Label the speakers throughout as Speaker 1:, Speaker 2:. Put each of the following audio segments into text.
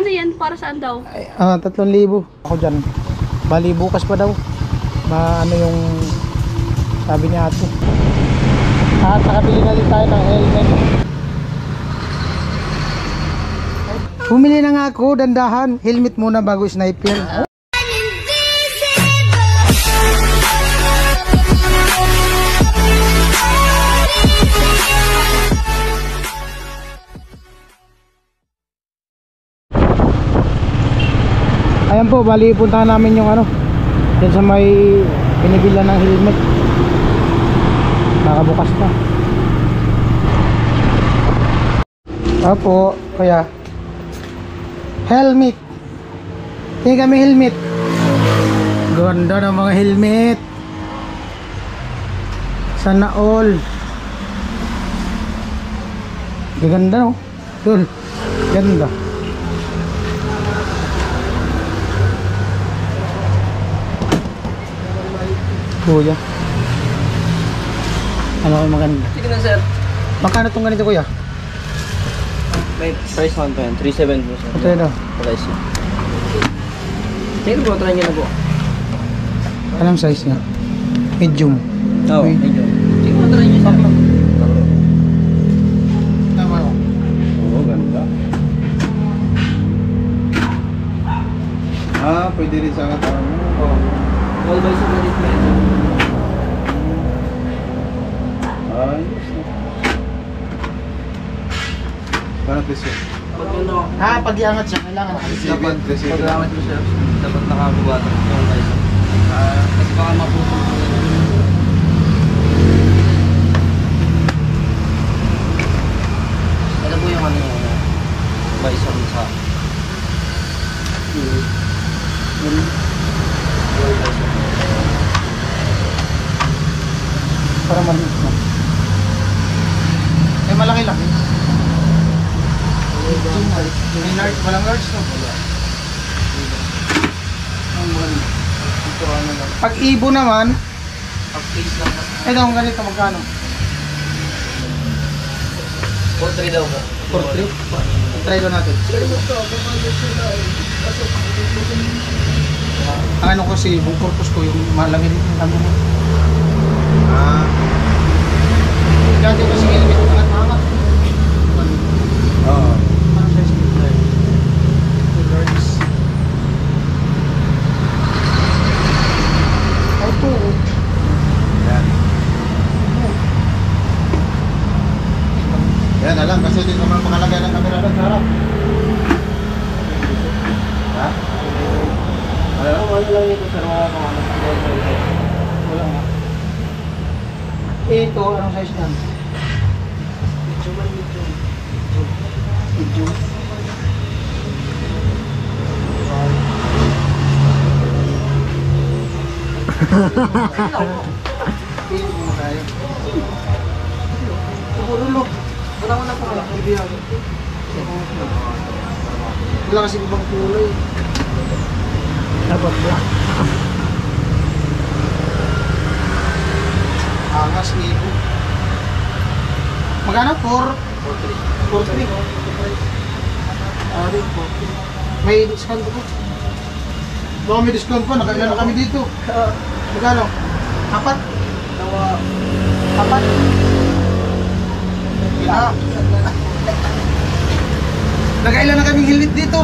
Speaker 1: Magkano yan? Para saan daw?
Speaker 2: 3,000 ako dyan. Bali bukas pa daw. Ano yung sabi niya ate. At nakabili na din tayo ng helmet. Bumili na nga ako, dandahan. Helmet muna bago sniper. Ayan po, bali puntahan namin yung ano, yan sa may binibilan ng helmet. Nakabukas pa. Opo, kaya helmet. Tingin kami helmet. Ganda ng mga helmet. Sana all. Ganda no? Dul. Ganda. Kuya. Ano kayo maganda?
Speaker 3: Sige na sir.
Speaker 2: Magkano itong ganito kuya?
Speaker 3: May price naman po yan. 3,700 po sir.
Speaker 2: Ito yun o.
Speaker 3: Price yun. Sige po, try nyo na po.
Speaker 2: Anong size nga? Medium.
Speaker 3: Oo, medyo. Sige po, try nyo sir.
Speaker 2: Tama o.
Speaker 4: Oo, ganda. Pwede rin sa katawan mo.
Speaker 3: Oo. All by sa display.
Speaker 4: Ayos na. Parang presyo.
Speaker 3: Pag yun o.
Speaker 2: Pag-iangat siya, kailangan nakalisip.
Speaker 3: Dapat, pag-amat mo sir. Dapat nakabubatan yung price. Kasi baka mapupulong. Ito po yung ano yung bison sa
Speaker 2: Para maliit na. Eh malaki-laki. May large, walang large no? Pag ibo naman,
Speaker 3: pag-case lang po.
Speaker 2: ito ang ganito magkano?
Speaker 3: 4-3 daw po.
Speaker 2: 4-3? Try doon natin. Ang ano kasi, yung purpose ko, yung malamig yung tamo mo. Dati kasi helmet ko angat-angat.
Speaker 4: Oo.
Speaker 2: Anong size nito? Large. Auto.
Speaker 4: Yan. Yan na lang kasi hindi naman makalagay ng camera doon sa harap. Ha?
Speaker 3: Ano lang ito sir, wala kang ano.
Speaker 2: Wala nga. Ito, anong size yan? Medyo. Pili mo tayo. Puro
Speaker 3: Wala ko na po wala.
Speaker 2: wala kasi ibang kulay. Dapat black. Angas ibo. Magkano? 4-3. Ari po. May discount po. Baka may discount pa, nakailan na kami dito. Magkano? 4? 4? Nakailan na kaming helmet dito.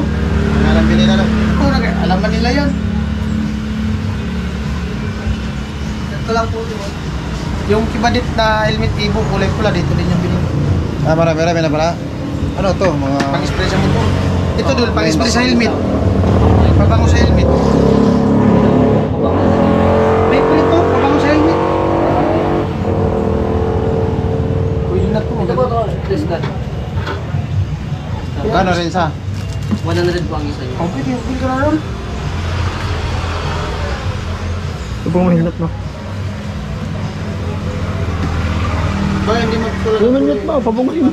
Speaker 4: Alam bili na lang.
Speaker 2: Oo, alam man nila yan.
Speaker 3: Ito lang po ito.
Speaker 2: Yung kibadit na helmet ibo, kulay pula, dito din yung binili.
Speaker 4: Marami na pala. Ano to? Mga...
Speaker 2: Pang-spray sa motor. Ito dul, pang-spray sa helmet. Pabango sa helmet. May prito, pabango sa helmet. Pwede na to.
Speaker 3: Ito po ito, test gun.
Speaker 4: Gano rin sa?
Speaker 3: 100 po ang isa nyo.
Speaker 2: Complete yung pin ka na ron. Ito pong mahilap no. Ba, hindi magtulad.
Speaker 5: May manot ba? Pabungay mo.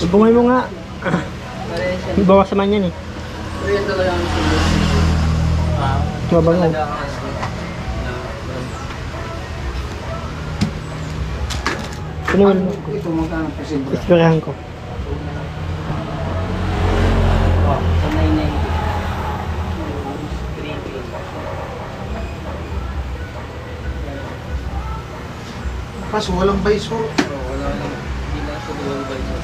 Speaker 5: Pabungay mo nga. May bawas naman yan eh.
Speaker 3: Pero yan talaga ang sulit.
Speaker 5: Mabango. Pinuwan mo.
Speaker 2: Ito magkano kasi bro.
Speaker 5: Ispirahan ko.
Speaker 2: Kaso walang visor.
Speaker 3: Wala lang. Hindi na sa dual visor.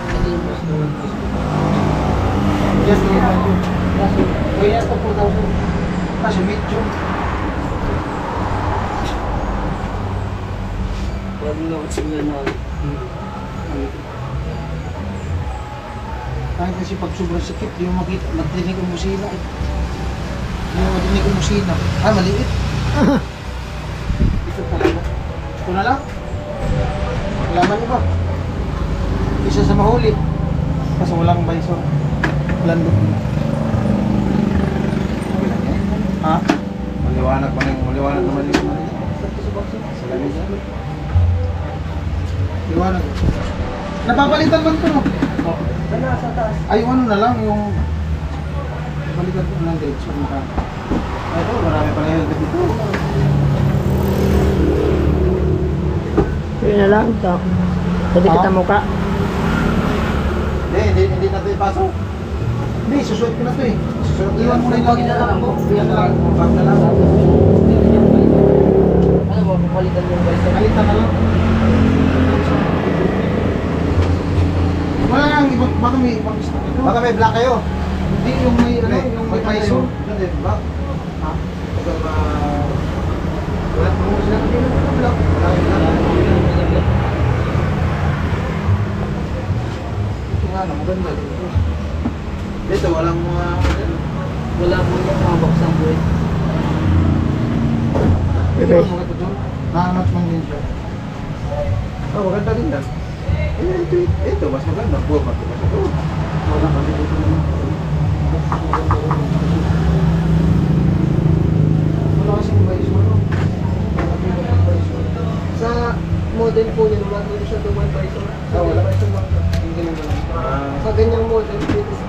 Speaker 3: Ano yung mas dual visor?
Speaker 2: Just to kaso, kaya ito 4,000. Kaso medyo.
Speaker 3: Wala lang sila na.
Speaker 2: Kahit kasi pag sobrang sakit, di mo makita, nagdinig ang musina eh. Di mo madinig ang musina. Ah, maliit. Ito talaga. Ito na lang. Laman mo ba? Isa sa mahuli. Kasi walang visor. Landok mo. Ha?
Speaker 4: Maliwanag naman yung sa lamig.
Speaker 2: Liwanag. Napapalitan man ito, no?
Speaker 3: Sa taas.
Speaker 2: Ay, yung ano na lang, yung... Balikan ko ng diretso mukha.
Speaker 4: Ito, marami pala yung dito.
Speaker 5: Yun na lang. Ito. Pwede kita mukha.
Speaker 4: Hindi natin ipasok.
Speaker 2: Hindi, susuot ko na ito eh.
Speaker 4: Susunod
Speaker 2: Iwan mo na yung lagi na lang ako. Iyan na lang. Bag na lang.
Speaker 3: Ano ba? Palitan yung visor.
Speaker 2: Kalitan na lang. Wala lang, baka may ibang stock ito.
Speaker 4: Baka may black kayo.
Speaker 2: Hindi, yung may ano, yung may visor.
Speaker 4: Hindi, black.
Speaker 2: Ha?
Speaker 4: Baka ma...
Speaker 2: Wala pa mo sila. Hindi naman ito black. Ito nga na, maganda dito.
Speaker 4: Dito, walang mga...
Speaker 3: Wala po yung mga box ang buhay.
Speaker 2: Ito ang mga ito doon. Naangat man din siya.
Speaker 4: Oh, maganda din yan. Ito, mas maganda. Buwan maganda ito.
Speaker 2: Wala kami dito. Wala kasing visor, no? Wala kasing visor.
Speaker 3: Sa model po niya, wala po siya dual visor.
Speaker 2: Ah, wala. Yung ganun na lang.
Speaker 3: Sa ganyang model, pwede sa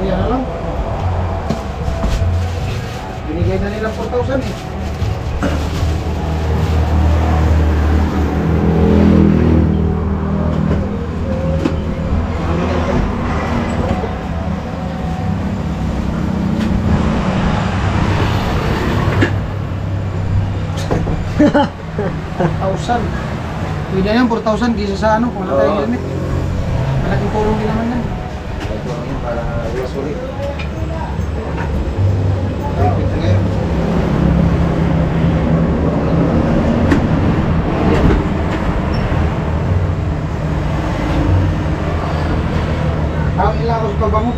Speaker 2: Kaya na lang. Binigay na nila 4,000 eh. $4,000. Pwede na yan, 4,000 kisa sa ano, kung wala tayong
Speaker 4: Oo.
Speaker 2: helmet. Malaking tulong din naman yan.
Speaker 4: Ito lang yun para iwas ulit. Repeat na ngayon.
Speaker 2: Ang ilang ako sa baba mo.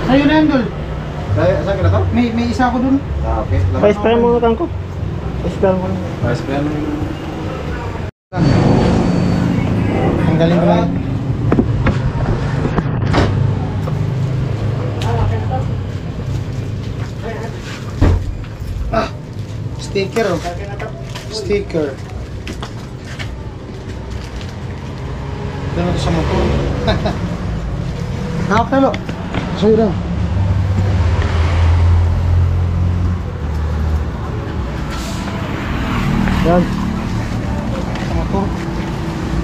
Speaker 2: Sa'yo na yan, Dol.
Speaker 4: Saan ka na to?
Speaker 2: May isa ako dun.
Speaker 4: Ah, okay.
Speaker 5: Pa-spray mo lang ko. Pa-spray mo lang.
Speaker 4: Pa-spray mo.
Speaker 2: Tanggalin ko lang. Ah, sticker oh. Sticker. Ganun sa motor. Hawak na lo. Sa'yo lang. Yan. Sa motor.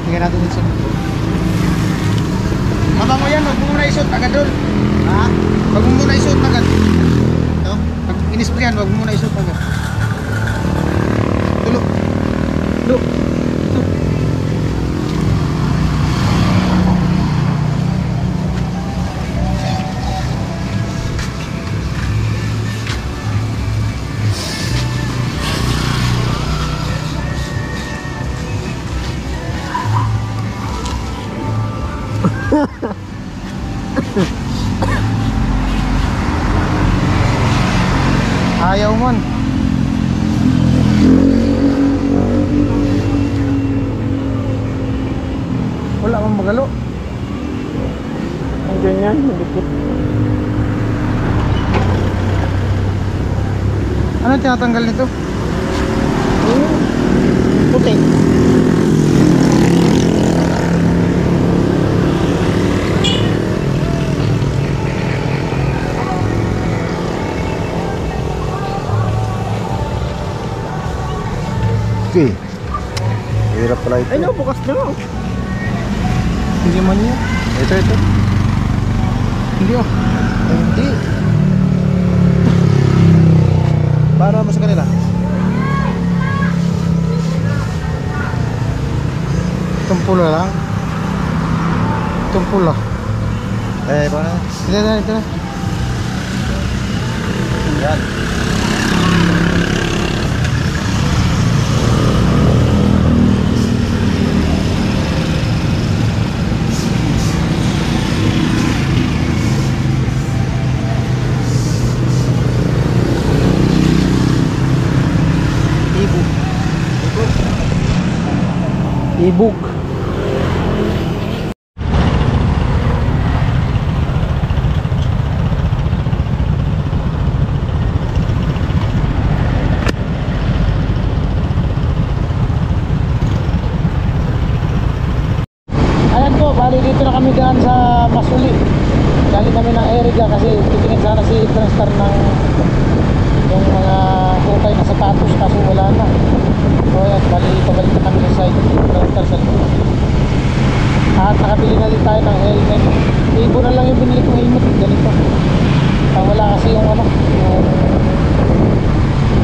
Speaker 2: Tingnan natin dito sa motor. Mama mo yan, huwag mo muna isuot agad doon. Ha? Huwag mo muna isuot agad. Ito, pag inisprayan, huwag mo muna isuot agad. Tulo. Tulo. Ito. Ayaw man. Wala mang magalo.
Speaker 5: Nandiyan yan, madikit.
Speaker 2: Ano tinatanggal nito?
Speaker 5: Puti.
Speaker 4: Okay. Hirap pala ito.
Speaker 5: Ay no, bukas na oh.
Speaker 2: Hindi man yan.
Speaker 4: Ito.
Speaker 2: Hindi oh.
Speaker 4: Ay, hindi. Para mo sa kanila.
Speaker 2: Itong pula lang. Itong pula.
Speaker 4: Paano?
Speaker 2: Ito na, ito na.
Speaker 4: Yan.
Speaker 2: Ibuk. Ayan po, bali dito na kami daan sa Masuli. Galing kami ng Eriga kasi titingin sana si Transtar ng yung mga hukay na sapatos kaso wala na. So ayan, bali pabalik na kami sa site Transtar sa at nakabili na din tayo ng helmet. Ibo na lang yung binili kong helmet ganito. Wala kasi yung ano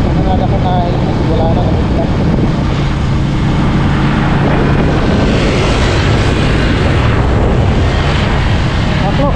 Speaker 2: yung nalala ko na helmet, wala na nabigla. Ako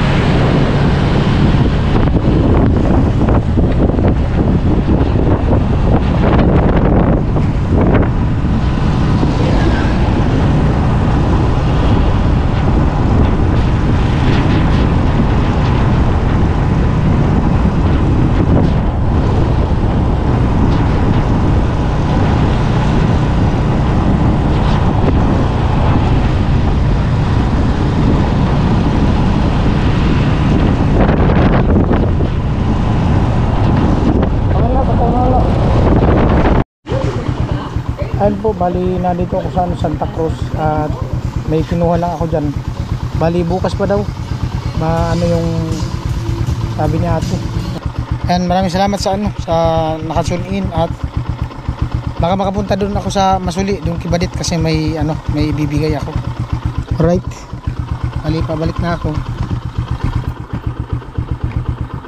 Speaker 2: ayun po, bali na dito ako sa Santa Cruz at may kinuha lang ako dyan. Bali bukas pa daw ano yung sabi niya ato. And maraming salamat sa sa nakatune in at baka makapunta doon ako sa Masuli, doon Kibadit kasi may may ibibigay ako. Alright, bali pabalik na ako.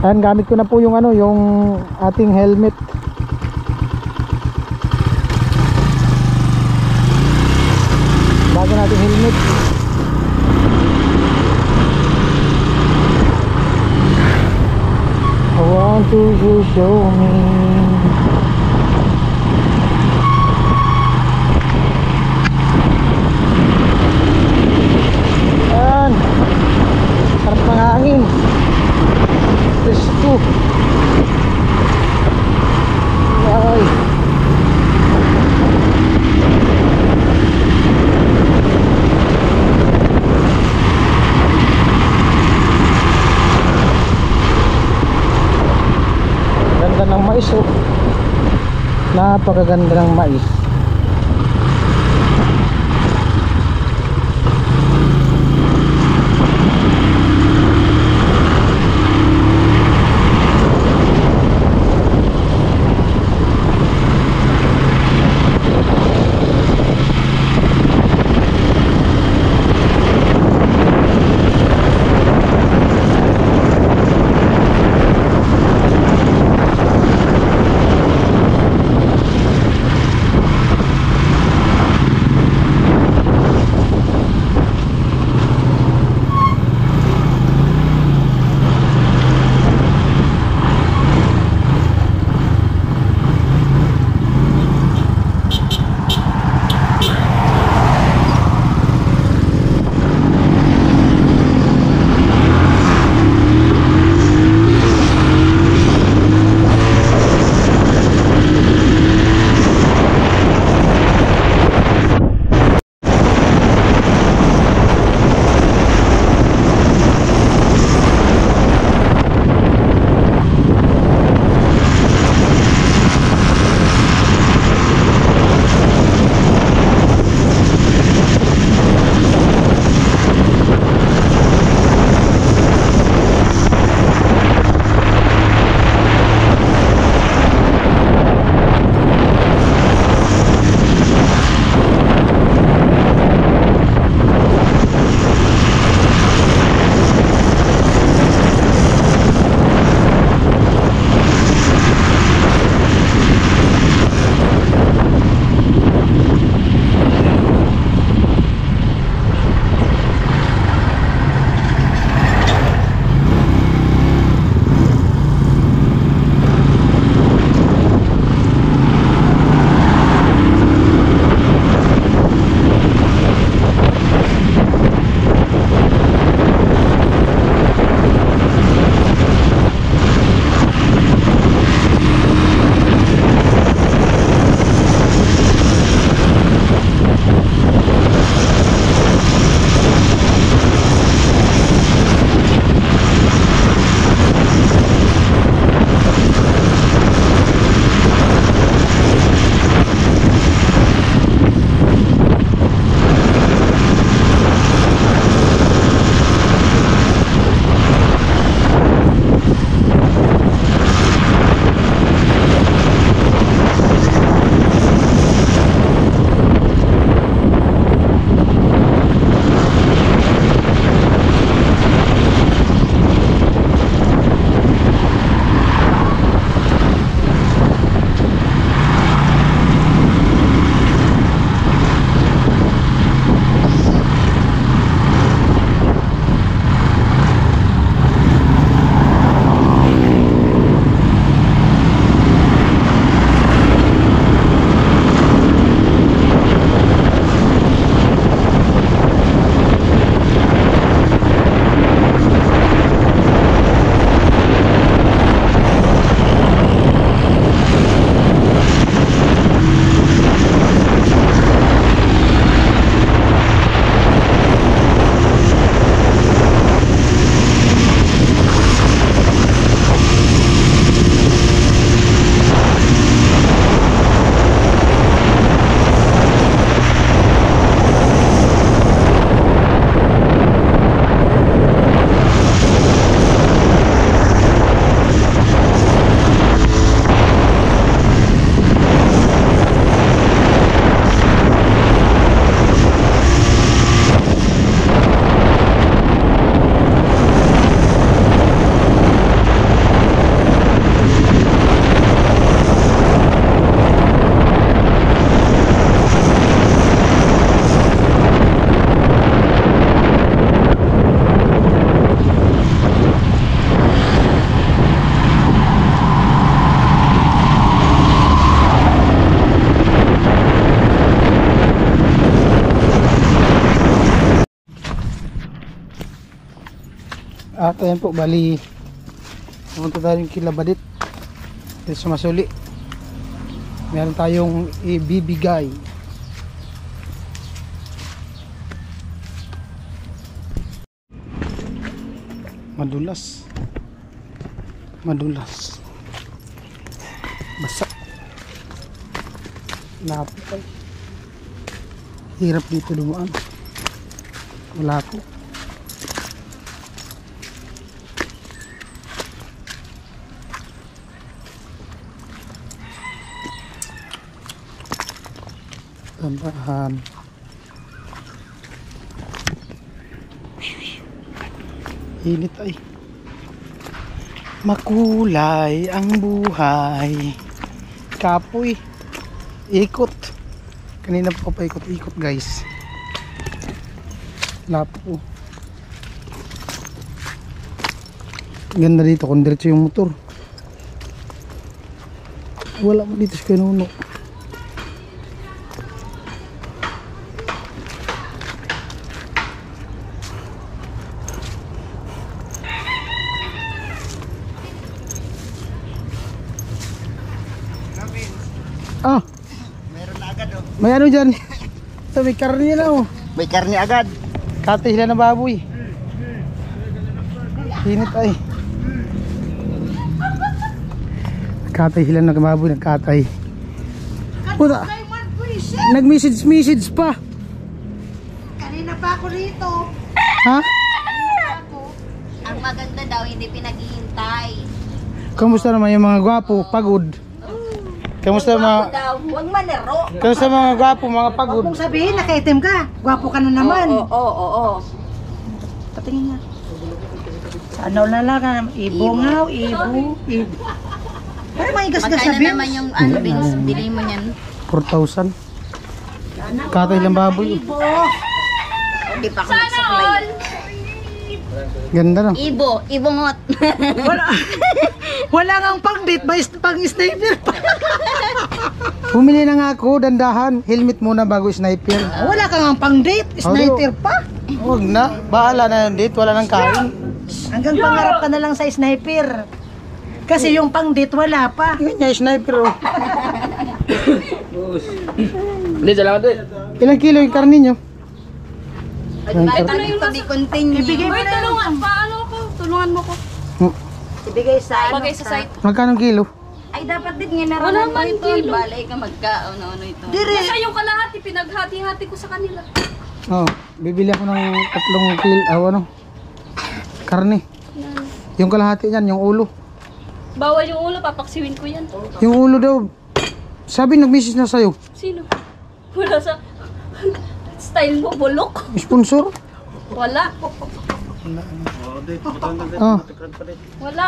Speaker 2: And gamit ko na po yung yung ating helmet. Bago natin helmet. I want to show me. Ayan, sarap ng hangin. Presko. Ay. Ganda ng mais oh. Napakaganda ng mais. At ayan po, bali pumunta tayo yung Kilabadit dito sa Masuli. Meron tayong ibibigay. Madulas. Basa. Lapit ay. Hirap dito dumaan. Wala po. Tambahan. Init ay. Makulay ang buhay. Kapoy. Ikot. Kanina pa pa ikot-ikot guys. Lapo. Ganda dito kung diretso yung motor. Wala mo dito sa kanuno. Ah,
Speaker 5: Meron na agad oh.
Speaker 2: may ano dyan? Ito, may karne na oh.
Speaker 5: May karne agad.
Speaker 2: Katay sila na baboy. Init ay. Katay sila na baboy, nagkatay. Puta, nag-message pa.
Speaker 1: Kanina pa ako rito.
Speaker 2: Ha?
Speaker 1: Ang maganda daw, hindi pinaghihintay.
Speaker 2: Kamusta naman yung mga gwapo, pagod? Kamusta mga...
Speaker 1: Daw, huwag manero.
Speaker 2: Kamusta mga gwapo, mga pagod?
Speaker 1: Huwag mong sabihin, nakaitim ka. Gwapo ka na naman. Oo. Patingin nga. Sa ano na lang, ibungaw, ibu. Pero may gasgas sa
Speaker 6: Magkano naman
Speaker 1: bills.
Speaker 6: yung ano, Vince? Bili mo niyan.
Speaker 2: 4,000. Katay lang baboy.
Speaker 6: Hindi pa ako nagsuklay.
Speaker 2: Ganda no?
Speaker 6: Ibongot.
Speaker 1: Wala nga pang-date, pang sniper pa.
Speaker 2: Bumili na nga ako, dandahan. Helmet muna bago sniper.
Speaker 1: Wala ka nga pang-date, sniper pa.
Speaker 2: Huwag na. Bahala na yung date. Wala nang kain.
Speaker 1: Hanggang pangarap ka na lang sa sniper. Kasi yung pang-date wala pa.
Speaker 2: Yun niya, sniper oh.
Speaker 3: Hindi, salamat din.
Speaker 2: Ilang kilo yung karne nyo?
Speaker 6: Ay, paano yung to be continue?
Speaker 1: Ibigay mo na lang.
Speaker 6: Paano ko? Tulungan mo ko.
Speaker 1: Ibigay sa
Speaker 6: Bagay sa site.
Speaker 2: Magkano kilo?
Speaker 6: Ay, dapat din nga nararamdaman mo ito. Balay ka magka-ano-ano ito.
Speaker 1: Dire.
Speaker 6: Kasi yung kalahati, pinaghati-hati ko sa kanila.
Speaker 2: Oh, bibili ako ng 3 kilo, ano? Karne. Yung kalahati niyan, yung ulo.
Speaker 6: Bawal yung ulo, papaksiwin ko yan.
Speaker 2: Yung ulo daw. Sabi nag-message na sa'yo.
Speaker 6: Sino? Wala sa... Style mo, bulok.
Speaker 2: Sponsor?
Speaker 6: Wala.
Speaker 2: Oh,
Speaker 6: Wala.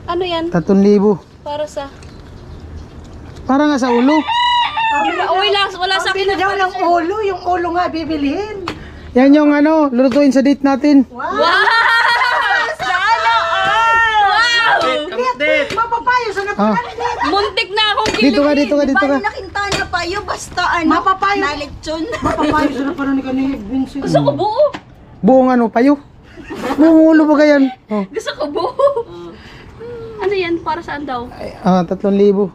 Speaker 6: Ano yan?
Speaker 2: 3,000.
Speaker 6: Para sa...
Speaker 2: Para nga sa ulo.
Speaker 6: Wala sa akin.
Speaker 1: Pili daw ng ulo, yung ulo nga bibilihin.
Speaker 2: Yan yung ano, lulutuin sa date natin.
Speaker 6: Wow! Sana all! Wow!
Speaker 1: Mapapayo sa
Speaker 2: Ah,
Speaker 6: Muntik na akong
Speaker 2: dito ka, dito ka, dito ka.
Speaker 6: Nakintana pa yun, basta ano,
Speaker 1: Mapapayo.
Speaker 6: nalitsyon.
Speaker 1: Mapapayo sa naparoon ni kanina, Vincent.
Speaker 6: Gusto ko buo.
Speaker 2: Buong ano, payo. Buong ulo ba yan? Oh.
Speaker 6: Gusto ko buo. Ano yan? Para saan daw?
Speaker 2: Ay, 3,000.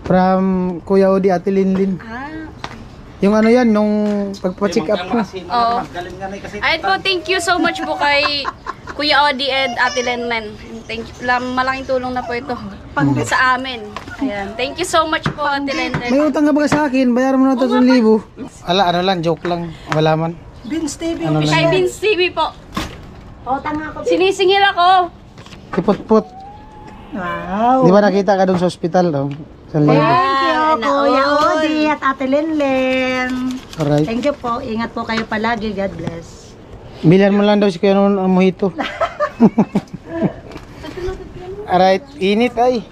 Speaker 2: From Kuya Odi, Ate Linlin.
Speaker 6: Ah.
Speaker 2: Yung ano yan, nung pagpa-check up ko.
Speaker 6: Oo. Ayun po, thank you so much po kay Kuya Odi and Ate Lenlen. Thank you. Malaking tulong na po ito sa amin. Ayan. Thank you so much po, Ate Lenlen.
Speaker 2: May utang ka ba sa akin? Bayaran mo na 3,000. Ala, ano lang, joke lang. Wala man.
Speaker 1: Vince TV.
Speaker 2: Ano
Speaker 6: Kay
Speaker 2: lang.
Speaker 6: Vince TV po.
Speaker 1: O, tanga ako.
Speaker 6: Sinisingil ako.
Speaker 2: Tipot-pot.
Speaker 1: Wow.
Speaker 2: Di ba nakita ka doon sa ospital? Oh? 1,000.
Speaker 1: Thank you,
Speaker 6: naon.
Speaker 1: Kuya Odi at Ate Lenlen.
Speaker 2: Alright.
Speaker 1: Thank you po. Ingat po kayo palagi. God bless.
Speaker 2: Bilihan mo lang daw si Kuya noon ang mojito. Alright, init ay.